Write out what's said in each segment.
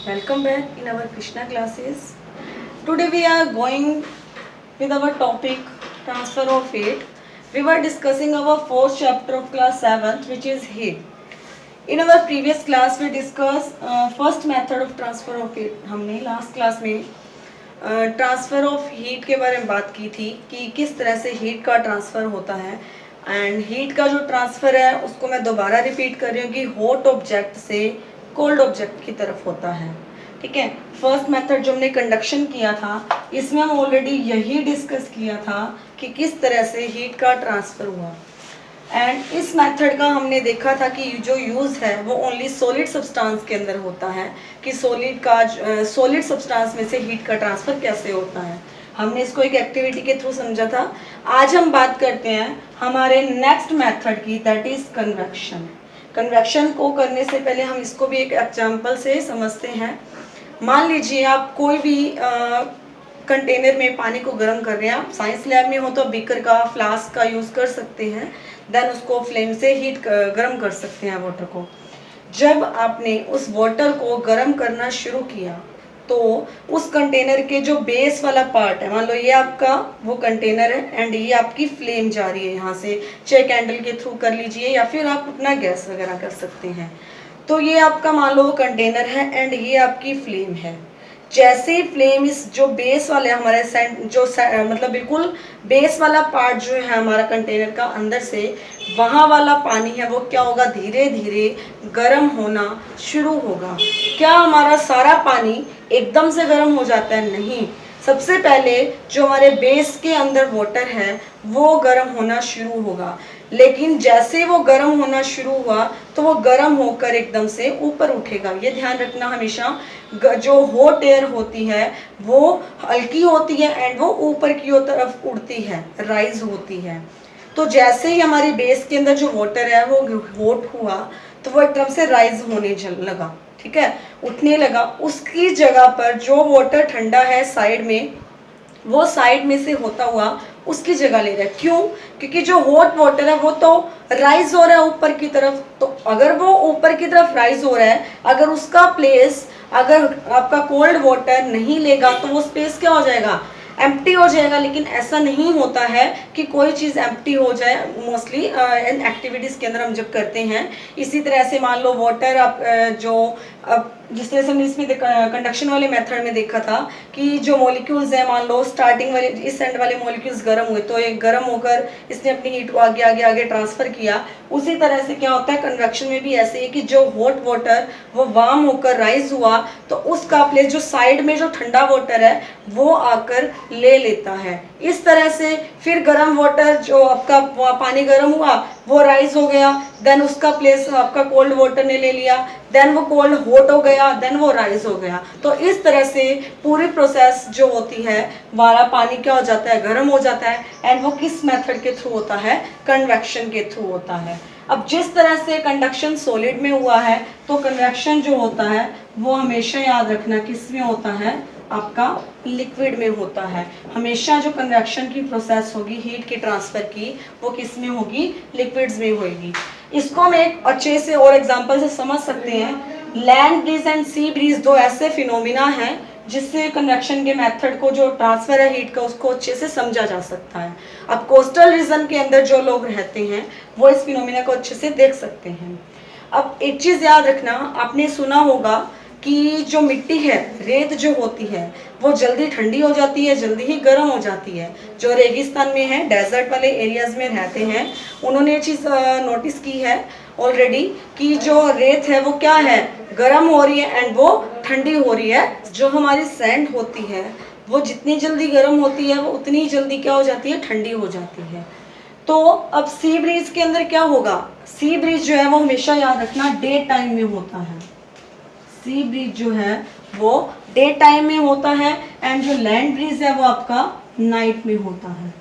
Welcome back in our Krishna classes. Today we are going with our topic transfer of heat. We were discussing our fourth chapter of class 7th, which is heat. In our previous class we discussed first method of transfer of heat. हमने last class में transfer of heat के बारे में बात की थी कि किस तरह से हीट का ट्रांसफ़र होता है। एंड हीट का जो ट्रांसफ़र है उसको मैं दोबारा रिपीट कर रही हूँ कि हॉट ऑब्जेक्ट से कोल्ड ऑब्जेक्ट की तरफ होता है। ठीक है, फर्स्ट मेथड जो हमने कंडक्शन किया था इसमें हम ऑलरेडी यही डिस्कस किया था कि किस तरह से हीट का ट्रांसफ़र हुआ। एंड इस मेथड का हमने देखा था कि जो यूज़ है वो ओनली सॉलिड सब्सटेंस के अंदर होता है कि सॉलिड सब्सटेंस में से हीट का ट्रांसफ़र कैसे होता है। हमने इसको एक एक्टिविटी के थ्रू समझा था। आज हम बात करते हैं हमारे नेक्स्ट मेथड की, दैट इज़ कन्वेक्शन। कन्वेक्शन को करने से पहले हम इसको भी एक एग्जाम्पल से समझते हैं। मान लीजिए आप कोई भी कंटेनर में पानी को गर्म कर रहे हैं। आप साइंस लैब में हो तो बीकर का, फ्लास्क का यूज़ कर सकते हैं। देन उसको फ्लेम से हीट गर्म कर सकते हैं वाटर को। जब आपने उस वाटर को गर्म करना शुरू किया तो उस कंटेनर के जो बेस वाला पार्ट है, मान लो ये आपका वो कंटेनर है एंड ये आपकी फ्लेम जा रही है यहाँ से, चाहे कैंडल के थ्रू कर लीजिए या फिर आप अपना गैस वगैरह कर सकते हैं। तो ये आपका मान लो वो कंटेनर है एंड ये आपकी फ्लेम है। जैसे ही फ्लेम इस जो बेस वाले हमारे मतलब बिल्कुल बेस वाला पार्ट जो है हमारा कंटेनर का अंदर से, वहाँ वाला पानी है वो क्या होगा, धीरे धीरे गर्म होना शुरू होगा। क्या हमारा सारा पानी एकदम से गर्म हो जाता है? नहीं। सबसे पहले जो हमारे बेस के अंदर वाटर है वो गर्म होना शुरू होगा, लेकिन जैसे वो गर्म होना शुरू हुआ तो वो गर्म होकर एकदम से ऊपर उठेगा। ये ध्यान रखना हमेशा, जो हॉट एयर होती है वो हल्की होती है एंड वो ऊपर की तरफ उड़ती है, राइज होती है। तो जैसे ही हमारी बेस के अंदर जो वाटर है वो हॉट हुआ तो वो एकदम से राइज होने लगा, ठीक है, उठने लगा। उसकी जगह पर जो वाटर ठंडा है साइड में, वो साइड में से होता हुआ उसकी जगह ले रहा है। क्यों? क्योंकि जो हॉट वाटर है वो तो राइज हो रहा है ऊपर की तरफ। तो अगर वो ऊपर की तरफ राइज हो रहा है, अगर उसका प्लेस अगर आपका कोल्ड वाटर नहीं लेगा तो वो स्पेस क्या हो जाएगा, एम्प्टी हो जाएगा। लेकिन ऐसा नहीं होता है कि कोई चीज़ एम्प्टी हो जाए। मोस्टली इन एक्टिविटीज़ के अंदर हम जब करते हैं इसी तरह से, मान लो वाटर आप जिस तरह से हमने इसमें कंडक्शन वाले मेथड में देखा था कि जो मॉलिक्यूल्स हैं, मान लो स्टार्टिंग वाले इस एंड वाले मॉलिक्यूल्स गर्म हुए तो ये गर्म होकर इसने अपनी हीट को आगे आगे आगे ट्रांसफ़र किया। उसी तरह से क्या होता है कन्वेक्शन में भी ऐसे ही कि जो हॉट वाटर वो वार्म होकर राइज हुआ तो उसका प्लेस जो साइड में जो ठंडा वाटर है वो आकर ले लेता है। इस तरह से फिर गर्म वाटर जो आपका पानी गर्म हुआ वो राइज हो गया, देन उसका प्लेस आपका कोल्ड वाटर ने ले लिया, देन वो कोल्ड हॉट हो गया, देन वो राइज हो गया। तो इस तरह से पूरी प्रोसेस जो होती है, हमारा पानी क्या हो जाता है, गर्म हो जाता है। एंड वो किस मेथड के थ्रू होता है, कन्वेक्शन के थ्रू होता है। अब जिस तरह से कंडक्शन सॉलिड में हुआ है तो कन्वेक्शन जो होता है वो हमेशा याद रखना किस में होता है, आपका लिक्विड में होता है। हमेशा जो कन्वेक्शन की प्रोसेस होगी हीट के ट्रांसफ़र की वो किस में होगी, लिक्विड्स में होगी। इसको हम एक अच्छे से और एग्जांपल से समझ सकते हैं। Land breeze and sea breeze दो ऐसे फिनोमिना हैं जिससे कन्वेक्शन के मेथड को, जो ट्रांसफ़र है हीट का, उसको अच्छे से समझा जा सकता है। अब कोस्टल रीजन के अंदर जो लोग रहते हैं वो इस फिनोमिना को अच्छे से देख सकते हैं। अब एक चीज़ याद रखना, आपने सुना होगा कि जो मिट्टी है, रेत जो होती है वो जल्दी ठंडी हो जाती है, जल्दी ही गर्म हो जाती है। जो रेगिस्तान में है, डेजर्ट वाले एरियाज़ में रहते हैं, उन्होंने ये चीज़ नोटिस की है ऑलरेडी कि जो रेत है वो क्या है, गर्म हो रही है एंड वो ठंडी हो रही है। जो हमारी सैंड होती है वो जितनी जल्दी गर्म होती है वो उतनी जल्दी क्या हो जाती है, ठंडी हो जाती है। तो अब सी ब्रीज के अंदर क्या होगा, सी ब्रीज जो है वो हमेशा याद रखना डे टाइम में होता है। सी ब्रीज जो है वो डे टाइम में होता है एंड जो लैंड ब्रीज है वो आपका नाइट में होता है।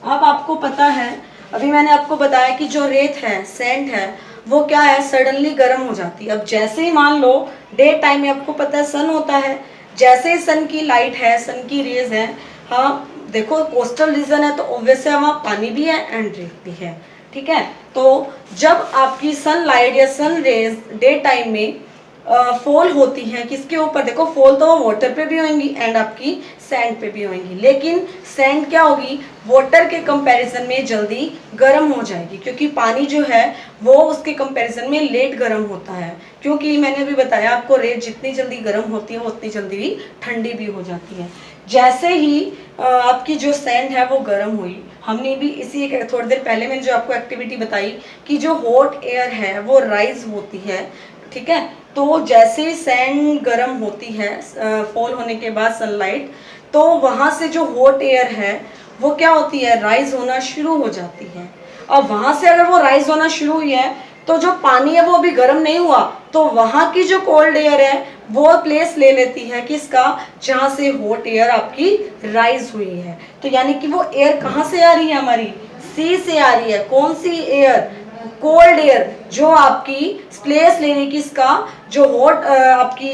अब आपको पता है, अभी मैंने आपको बताया कि जो रेत है, सैंड है, वो क्या है, सडनली गर्म हो जाती है। अब जैसे ही मान लो डे टाइम में आपको पता है सन होता है, जैसे ही सन की लाइट है, सन की रेज है, हाँ देखो कोस्टल रीजन है तो ऑब्वियस है वहाँ पानी भी है एंड रेत भी है, ठीक है। तो जब आपकी सन लाइट या सन रेज डे टाइम में फॉल होती हैं किसके ऊपर, देखो फॉल तो वाटर पे भी होंगी एंड आपकी सैंड पे भी होंगी, लेकिन सैंड क्या होगी, वाटर के कंपैरिजन में जल्दी गर्म हो जाएगी, क्योंकि पानी जो है वो उसके कंपैरिजन में लेट गर्म होता है, क्योंकि मैंने अभी बताया आपको रेत जितनी जल्दी गर्म होती है उतनी जल्दी भी ठंडी भी हो जाती है। जैसे ही आपकी जो सैंड है वो गर्म हुई, हमने भी इसी एक थोड़ी देर पहले मैंने जो आपको एक्टिविटी बताई कि जो हॉट एयर है वो राइज होती है, ठीक है। तो जैसे ही सैंड गर्म होती है फॉल होने के बाद सनलाइट, तो वहां से जो हॉट एयर है वो क्या होती है, राइज होना शुरू हो जाती है। और वहां से अगर वो राइज होना शुरू हुई है तो जो पानी है वो अभी गर्म नहीं हुआ, तो वहां की जो कोल्ड एयर है वो प्लेस ले लेती है किसका, जहां से हॉट एयर आपकी राइज हुई है। तो यानी कि वो एयर कहां से आ रही है, हमारी सी से आ रही है। कौन सी एयर, कोल्ड एयर, जो आपकी प्लेस ले रही किसका, जो हॉट आपकी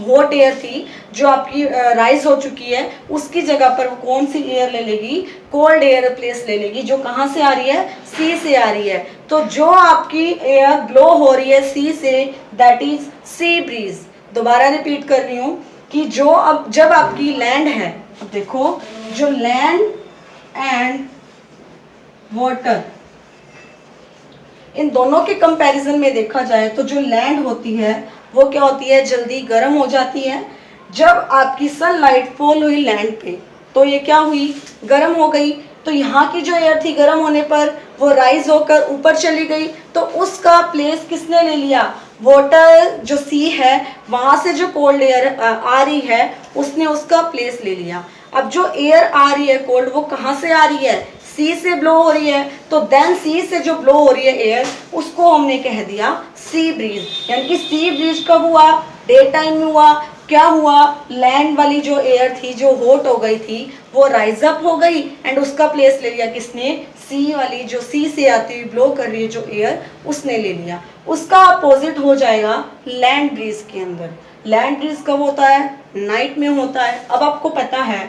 हॉट एयर थी जो आपकी राइज हो चुकी है, उसकी जगह पर वो कौन सी एयर ले लेगी, कोल्ड एयर प्लेस ले लेगी, जो कहां से आ रही है, सी से आ रही है। तो जो आपकी एयर ब्लो हो रही है सी से, दैट इज सी ब्रीज। दोबारा रिपीट कर रही हूं कि जो अब जब आपकी लैंड है, अब देखो जो लैंड एंड वाटर, इन दोनों के कंपैरिजन में देखा जाए तो जो लैंड होती है वो क्या होती है, जल्दी गर्म हो जाती है। जब आपकी सनलाइट फॉल हुई लैंड पे तो ये क्या हुई, गर्म हो गई। तो यहाँ की जो एयर थी गर्म होने पर वो राइज होकर ऊपर चली गई, तो उसका प्लेस किसने ले लिया, वाटर जो सी है वहां से जो कोल्ड एयर आ रही है उसने उसका प्लेस ले लिया। अब जो एयर आ रही है कोल्ड, वो कहाँ से आ रही है, सी से ब्लो हो रही है। तो देन सी से जो ब्लो हो रही है एयर, उसको हमने कह दिया सी ब्रीज। यानी कि सी ब्रीज कब हुआ, डे टाइम में हुआ। क्या हुआ, लैंड वाली जो एयर थी जो हॉट हो गई थी वो राइज अप हो गई एंड उसका प्लेस ले लिया किसने, सी वाली जो सी से आती हुई ब्लो कर रही है जो एयर, उसने ले लिया। उसका अपोजिट हो जाएगा लैंड ब्रीज के अंदर। लैंड ब्रीज कब होता है, नाइट में होता है। अब आपको पता है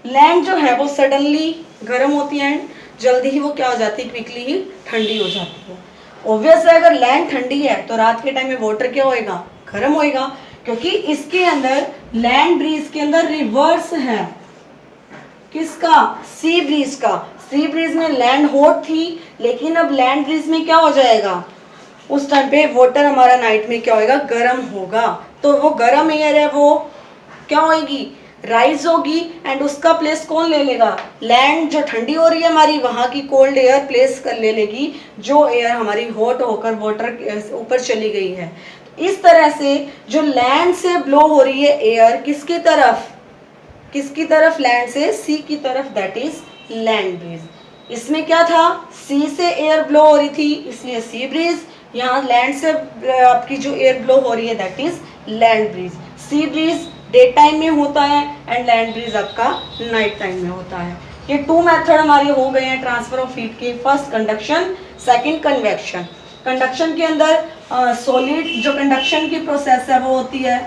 लैंड जो है वो सडनली गर्म होती है एंड जल्दी ही वो क्या हो जाती है, क्विकली ही ठंडी हो जाती है। ऑब्वियस है अगर लैंड ठंडी है तो रात के टाइम में वाटर क्या होएगा, गर्म होएगा, क्योंकि इसके अंदर लैंड ब्रीज के अंदर रिवर्स है किसका, सी ब्रीज का। सी ब्रीज में लैंड हॉट थी, लेकिन अब लैंड ब्रीज में क्या हो जाएगा, उस टाइम पे वाटर हमारा नाइट में क्या होएगा, गर्म होगा। तो वो गर्म एयर है वो क्या होएगी, राइज होगी एंड उसका प्लेस कौन ले लेगा, लैंड जो ठंडी हो रही है हमारी वहां की कोल्ड एयर प्लेस कर ले लेगी, जो एयर हमारी हॉट होकर वाटर ऊपर चली गई है। इस तरह से जो लैंड से ब्लो हो रही है एयर किसकी तरफ, किसकी तरफ, लैंड से सी की तरफ, दैट इज लैंड ब्रीज। इसमें क्या था, सी से एयर ब्लो हो रही थी इसलिए सी ब्रीज, यहाँ लैंड से आपकी जो एयर ब्लो हो रही है that is land breeze. Sea breeze day time में होता है एंड लैंड ब्रीज आपका नाइट टाइम में होता है। ये टू मेथड हमारे हो गए हैं ट्रांसफर ऑफ हीट के, first conduction, second convection. Conduction के अंदर सॉलिड जो कंडक्शन की प्रोसेस है वो होती है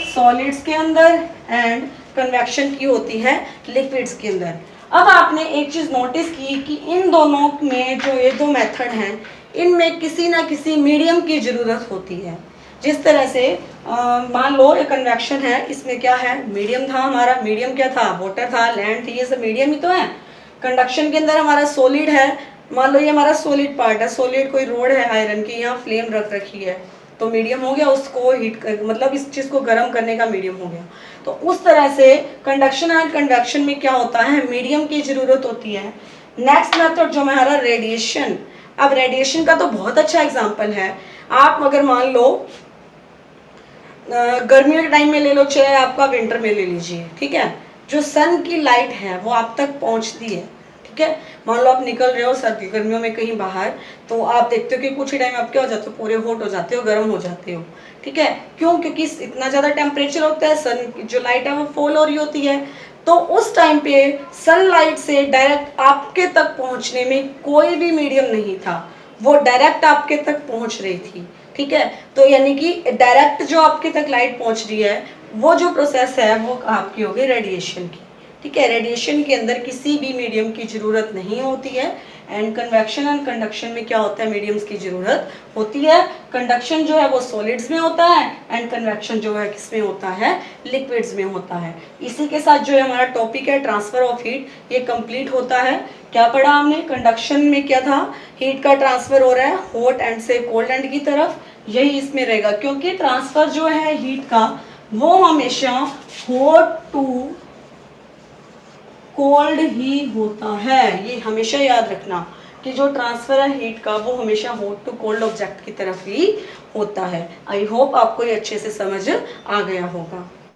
सॉलिड्स के अंदर एंड कन्वेक्शन की होती है लिक्विड्स के अंदर। अब आपने एक चीज नोटिस की कि इन दोनों में जो ये दो मेथड हैं इनमें किसी ना किसी मीडियम की जरूरत होती है। जिस तरह से मान लो ये कन्वेक्शन है, इसमें क्या है, मीडियम था हमारा, मीडियम क्या था, वाटर था, लैंड थी, ये सब मीडियम ही तो है। कंडक्शन के अंदर हमारा सॉलिड है, मान लो ये हमारा सॉलिड पार्ट है, सॉलिड कोई रोड है आयरन की, यहाँ फ्लेम रख रखी है तो मीडियम हो गया, उसको हीट मतलब इस चीज को गर्म करने का मीडियम हो गया। तो उस तरह से कंडक्शन एंड कन्वेक्शन में क्या होता है, मीडियम की जरूरत होती है। नेक्स्ट मेथड जो हमारा रेडिएशन। अब रेडिएशन का तो बहुत अच्छा एग्जाम्पल है। आप अगर मान लो गर्मियों के टाइम में ले लो, चाहे आपका विंटर में ले लीजिए, ठीक है, जो सन की लाइट है वो आप तक पहुंचती है, ठीक है। मान लो आप निकल रहे हो सर्दी गर्मियों में कहीं बाहर, तो आप देखते हो कि कुछ ही टाइम आप क्या हो जाते हो, पूरे हॉट हो जाते हो, गर्म हो जाते हो, ठीक है। क्यों, क्योंकि इतना ज्यादा टेम्परेचर होता है, सन की जो लाइट है वो फॉल हो रही होती है। तो उस टाइम पे सनलाइट से डायरेक्ट आपके तक पहुंचने में कोई भी मीडियम नहीं था, वो डायरेक्ट आपके तक पहुंच रही थी, ठीक है। तो यानी कि डायरेक्ट जो आपके तक लाइट पहुंच रही है वो जो प्रोसेस है वो आपकी होगी रेडिएशन की, ठीक है। रेडिएशन के अंदर किसी भी मीडियम की जरूरत नहीं होती है, एंड कन्वेक्शन एंड कंडक्शन में क्या होता है, मीडियम्स की जरूरत होती है। कंडक्शन जो है वो सॉलिड्स में होता है एंड कन्वेक्शन जो है किस में होता है, लिक्विड्स में होता है। इसी के साथ जो है हमारा टॉपिक है ट्रांसफर ऑफ हीट, ये कंप्लीट होता है। क्या पढ़ा हमने, कंडक्शन में क्या था, हीट का ट्रांसफर हो रहा है हॉट एंड से कोल्ड एंड की तरफ, यही इसमें रहेगा क्योंकि ट्रांसफर जो है हीट का वो हमेशा हॉट टू कोल्ड ही होता है। ये हमेशा याद रखना कि जो ट्रांसफर है हीट का वो हमेशा हॉट टू कोल्ड ऑब्जेक्ट की तरफ ही होता है। आई होप आपको ये अच्छे से समझ आ गया होगा।